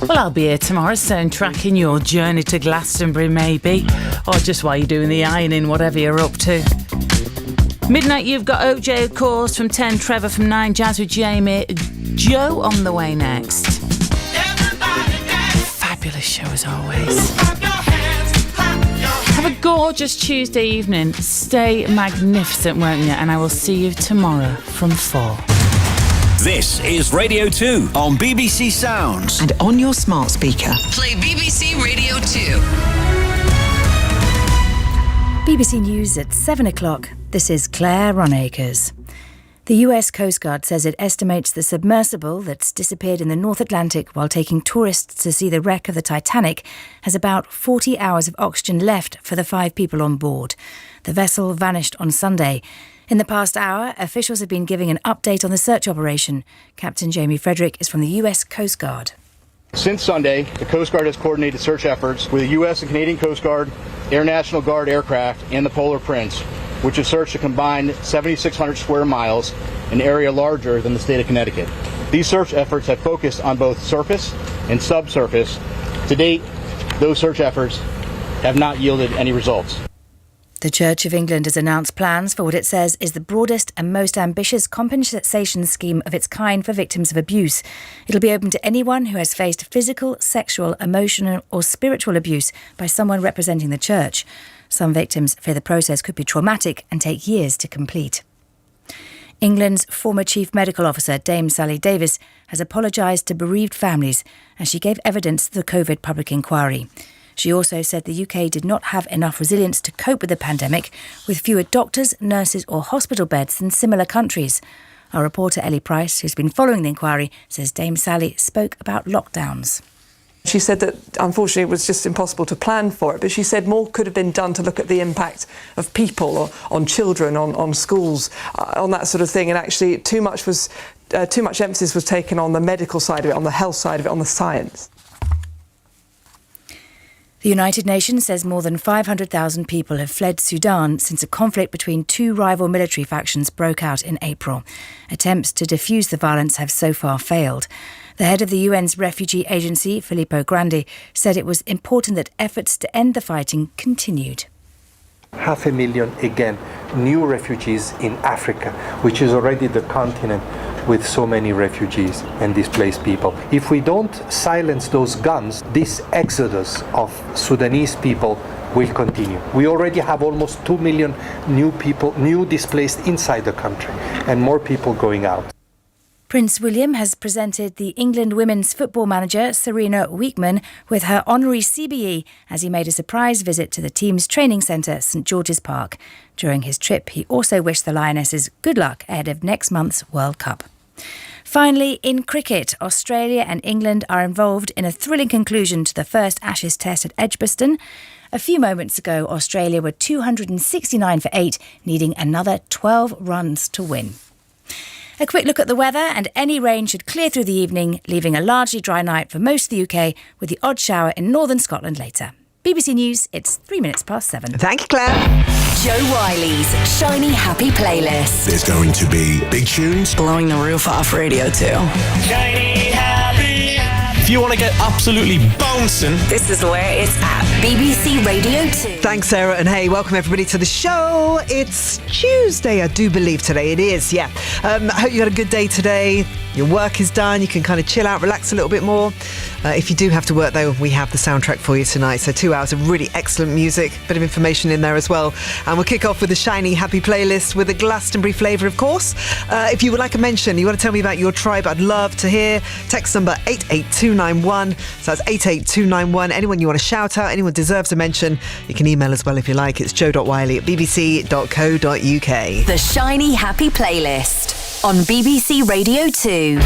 Well, I'll be here tomorrow, soundtracking your journey to Glastonbury, maybe. Or just while you're doing the ironing, whatever you're up to. Midnight, you've got OJ, of course, from 10, Trevor from 9, Jazz with Jamie, Joe on the way next. Fabulous show as always. Have a gorgeous Tuesday evening. Stay magnificent, won't you? And I will see you tomorrow from 4. This is Radio 2 on BBC Sounds. And on your smart speaker. Play BBC Radio 2. BBC News at 7 o'clock. This is Claire Ronacres. The US Coast Guard says it estimates the submersible that's disappeared in the North Atlantic while taking tourists to see the wreck of the Titanic has about 40 hours of oxygen left for the 5 people on board. The vessel vanished on Sunday. In the past hour, officials have been giving an update on the search operation. Captain Jamie Frederick is from the US Coast Guard. Since Sunday, the Coast Guard has coordinated search efforts with the U.S. and Canadian Coast Guard, Air National Guard aircraft, and the Polar Prince, which have searched a combined 7,600 square miles, an area larger than the state of Connecticut. These search efforts have focused on both surface and subsurface. To date, those search efforts have not yielded any results. The Church of England has announced plans for what it says is the broadest and most ambitious compensation scheme of its kind for victims of abuse. It'll be open to anyone who has faced physical, sexual, emotional or spiritual abuse by someone representing the Church. Some victims fear the process could be traumatic and take years to complete. England's former Chief Medical Officer, Dame Sally Davies, has apologised to bereaved families as she gave evidence to the COVID public inquiry. She also said the UK did not have enough resilience to cope with the pandemic, with fewer doctors, nurses or hospital beds than similar countries. Our reporter Ellie Price, who's been following the inquiry, says Dame Sally spoke about lockdowns. She said that, unfortunately, it was just impossible to plan for it, but she said more could have been done to look at the impact of people, or on children, on schools, on that sort of thing, and actually too much emphasis was taken on the medical side of it, on the health side of it, on the science. The United Nations says more than 500,000 people have fled Sudan since a conflict between 2 rival military factions broke out in April. Attempts to defuse the violence have so far failed. The head of the UN's refugee agency, Filippo Grandi, said it was important that efforts to end the fighting continued. 500,000, again, new refugees in Africa, which is already the continent with so many refugees and displaced people. If we don't silence those guns, this exodus of Sudanese people will continue. We already have almost 2 million new displaced inside the country, and more people going out. Prince William has presented the England women's football manager, Serena Weekman, with her honorary CBE as he made a surprise visit to the team's training centre, St George's Park. During his trip, he also wished the Lionesses good luck ahead of next month's World Cup. Finally, in cricket, Australia and England are involved in a thrilling conclusion to the first Ashes test at Edgbaston. A few moments ago, Australia were 269 for 8, needing another 12 runs to win. A quick look at the weather, and any rain should clear through the evening, leaving a largely dry night for most of the UK, with the odd shower in northern Scotland later. BBC News, it's 3 minutes past 7. Thank you, Claire. Joe Wiley's Shiny Happy Playlist. There's going to be big tunes. Blowing the roof off Radio 2. Shiny Happy. If you want to get absolutely bouncing, this is where it's at. BBC Radio 2. Thanks, Sarah, and hey, welcome everybody to the show. It's Tuesday, I do believe today it is, yeah. I hope you had a good day today. Your work is done, you can kind of chill out, relax a little bit more. If you do have to work though, we have the soundtrack for you tonight. So 2 hours of really excellent music, bit of information in there as well. And we'll kick off with the Shiny Happy Playlist with a Glastonbury flavour, of course. If you would like a mention, you want to tell me about your tribe, I'd love to hear. Text number 88291. So that's 88291. Anyone you want to shout out, anyone deserves a mention, you can email as well if you like. It's joe.wiley@bbc.co.uk. The Shiny Happy Playlist on BBC Radio 2.